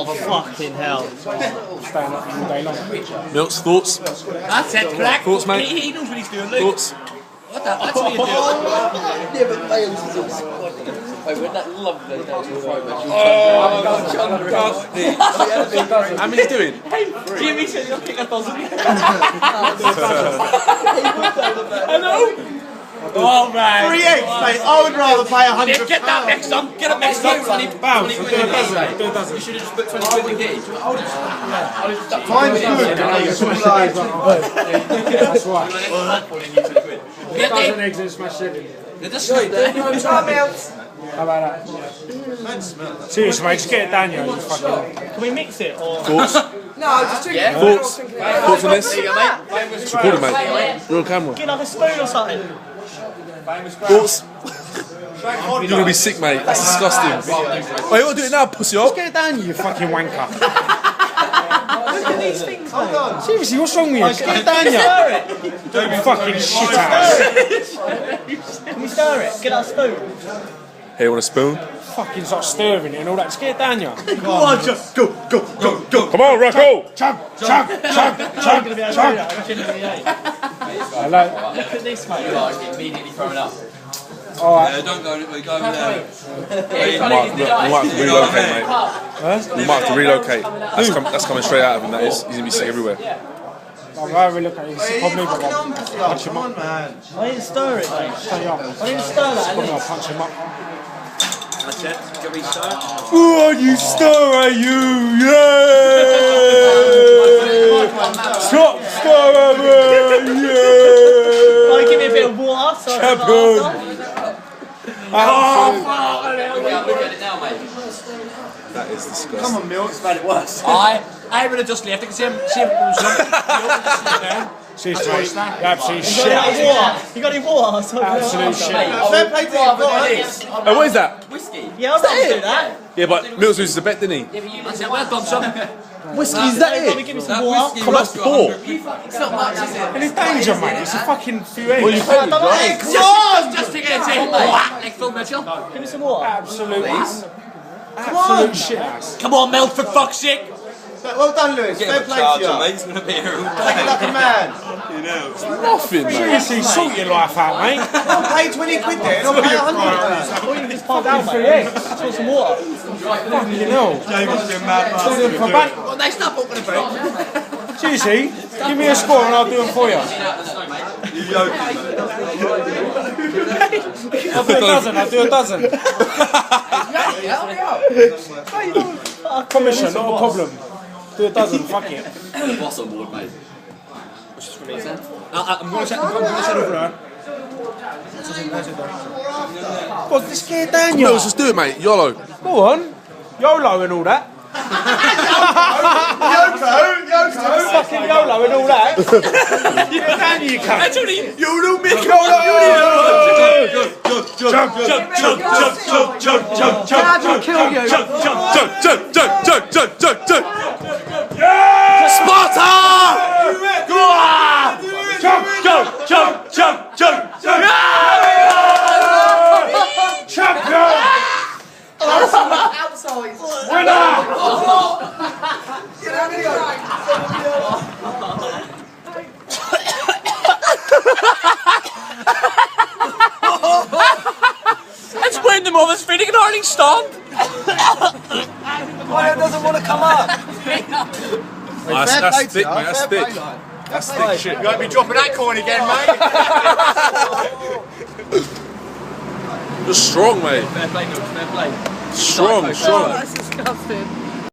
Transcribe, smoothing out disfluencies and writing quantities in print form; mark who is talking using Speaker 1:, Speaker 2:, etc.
Speaker 1: fucking hell.
Speaker 2: Staying up all day long.
Speaker 3: Milt's thoughts?
Speaker 4: That's it, crack.
Speaker 3: Thoughts, mate?
Speaker 4: He knows what he's doing, Luke.
Speaker 3: Thoughts?
Speaker 4: What the? That's what you're doing.
Speaker 5: Yeah, but Wales is all squad. Wait, when that lovely national throw match.
Speaker 3: How many doing?
Speaker 4: Jimmy said you'll kick a dozen. I know. Oh man.
Speaker 1: 3 eggs, mate. I would rather pay £100.
Speaker 4: Get that next on. Get it next on. 20
Speaker 2: £20
Speaker 4: quid a gate. You should have just put 20 quid a gate.
Speaker 1: Time's good.
Speaker 2: That's right.
Speaker 4: Get
Speaker 2: 1,000 eggs and smash it in.
Speaker 4: They're just straight there.
Speaker 2: How about that? Seriously, mate, just get it down, you fucking.
Speaker 1: Can we mix it or?
Speaker 3: Thoughts?
Speaker 5: No, just drink it.
Speaker 3: Thoughts? Thoughts on this? It's recorded, mate. You're on camera.
Speaker 1: Get like a spoon or something.
Speaker 3: Thoughts? You're gonna be sick, mate. That's disgusting. Oh, you gotta do it now, pussy up.
Speaker 2: Get it down, you fucking wanker.
Speaker 1: Look at these things, mate.
Speaker 2: Seriously, what's wrong with you? Just get it down, you. Don't be fucking shit ass.
Speaker 1: Can we stir it? Get that spoon.
Speaker 3: Hey, you want a spoon?
Speaker 2: Fucking start stirring it and all that. Just get it down, you.
Speaker 1: Go on, just go.
Speaker 3: Come on, Rocco!
Speaker 2: Chug. Hello.
Speaker 1: Look at this, mate.
Speaker 4: Immediately throwing up.
Speaker 2: Alright.
Speaker 6: Don't go there.
Speaker 3: We might have to relocate, mate. We might have to relocate. That's coming straight out of him, that is. He's gonna be sick everywhere.
Speaker 2: I'll have a look at it. It's probably but I'll punch him up.
Speaker 1: I didn't stir it, mate.
Speaker 2: Stay up.
Speaker 1: I didn't stir that.
Speaker 2: I'll punch him up.
Speaker 4: That's it. Can we start?
Speaker 3: Oh, you stir, you! Yeah! Stop stirring, yeah!
Speaker 1: Give me a bit of water. So
Speaker 3: Champion!
Speaker 4: Look at it now, mate.
Speaker 3: That is disgusting.
Speaker 1: Come on, Milton. It's made it worse.
Speaker 4: I would have just left it because him
Speaker 2: Seriously, mate. Absolute shit.
Speaker 1: You got any water?
Speaker 2: Absolute shit.
Speaker 1: Fair play to you.
Speaker 3: Oh, what is that?
Speaker 4: whiskey.
Speaker 1: Yeah, I was going to do that.
Speaker 3: Yeah, but Milton loses a bet, didn't he?
Speaker 4: I said, well done, son.
Speaker 3: Whiskey's that
Speaker 1: Let me
Speaker 3: it?
Speaker 1: give me some water.
Speaker 3: Come on, that's 4.
Speaker 4: It's not much, is it?
Speaker 2: And it's danger, mate. It's a fucking few eggs.
Speaker 3: Well, you paid, right?
Speaker 4: Just to get it in. Like Phil Mitchell.
Speaker 1: Give me some water.
Speaker 2: Absolute shit ass.
Speaker 4: Come on, Mel, for fuck's sake.
Speaker 1: Well done, Lewis. Fair play to you.
Speaker 6: He's going to be here all day.
Speaker 1: Take it like a man.
Speaker 3: Nothing, mate.
Speaker 2: Seriously, sort your life out, mate.
Speaker 1: I'll pay 20 quid there and I'll pay £100. Or you can just pop down, mate. Just want some water.
Speaker 2: Fucking hell.
Speaker 4: Well, they stop talking about.
Speaker 2: Seriously, give me a score and I'll do them for you. I'll do a dozen. Commission, not a problem. Do a dozen, fuck it.
Speaker 4: What's on board, mate? What's for me, then?
Speaker 1: I'm going to set over there.
Speaker 2: Well, just get it down,
Speaker 3: No,
Speaker 2: you.
Speaker 3: let's just do it, mate. YOLO.
Speaker 2: Go on. YOLO and all that.
Speaker 1: Yoko.
Speaker 2: Fucking YOLO and all that. Get it down, you cunt.
Speaker 4: That's only
Speaker 3: YOLO, Mick.
Speaker 4: Sparta! Go on!
Speaker 2: Champion!
Speaker 4: It's when the mother's feeding an Arling stomp.
Speaker 5: Why it doesn't want to come up?
Speaker 3: That's thick, mate. That's thick. That's thick shit.
Speaker 1: You won't be dropping that coin again, mate.
Speaker 3: You're strong, mate.
Speaker 4: Fair play, Milton, fair play.
Speaker 3: Strong.
Speaker 5: That's disgusting.